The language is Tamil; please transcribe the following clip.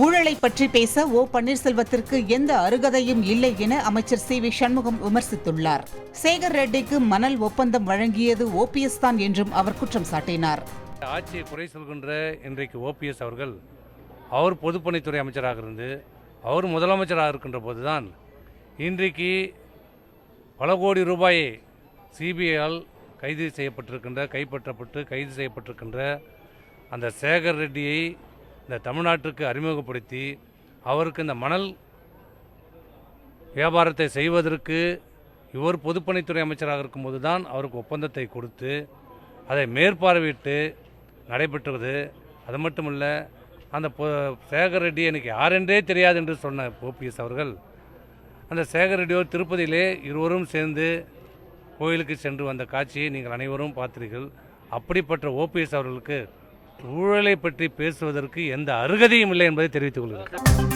ஊழலை பற்றி பேச ஓ பன்னீர்செல்வத்திற்கு எந்த அருகதையும் இல்லை என அமைச்சர் சி.வி. சண்முகம் விமர்சித்துள்ளார். சேகர் ரெட்டிக்கு மணல் ஒப்பந்தம் வழங்கியது ஓபிஎஸ் தான் என்றும் அவர் குற்றம் சாட்டினார். ஆட்சியை குறை சொல்கின்ற இன்றைக்கு ஓபிஎஸ் அவர்கள் அவர் பொதுப்பணித்துறை அமைச்சராக இருந்து அவர் முதலமைச்சராக இருக்கின்ற போதுதான் இன்றைக்கு பல கோடி ரூபாயை சிபிஐயால் கைப்பற்றப்பட்டு கைது செய்யப்பட்டிருக்கின்ற அந்த சேகர் ரெட்டியை இந்த தமிழ்நாட்டுக்கு அறிமுகப்படுத்தி அவருக்கு இந்த மணல் வியாபாரத்தை செய்வதற்கு இவர் பொதுப்பணித்துறை அமைச்சராக இருக்கும்போது தான் அவருக்கு ஒப்பந்தத்தை கொடுத்து அதை மேற்பார்வையிட்டு நடைபெற்றது. அது மட்டுமல்ல, அந்த சேகர் ரெட்டி எனக்கு யாரென்றே தெரியாது என்று சொன்ன ஓபிஎஸ் அவர்கள் அந்த சேகர் ரெட்டியோர் திருப்பதியிலே இருவரும் சேர்ந்து கோயிலுக்கு சென்று வந்த காட்சியை நீங்கள் அனைவரும் பார்த்தீர்கள். அப்படிப்பட்ட ஓபிஎஸ் அவர்களுக்கு ஊழலை பற்றி பேசுவதற்கு எந்த அருகதையும் இல்லை என்பதை தெரிவித்துக் கொள்கிறேன்.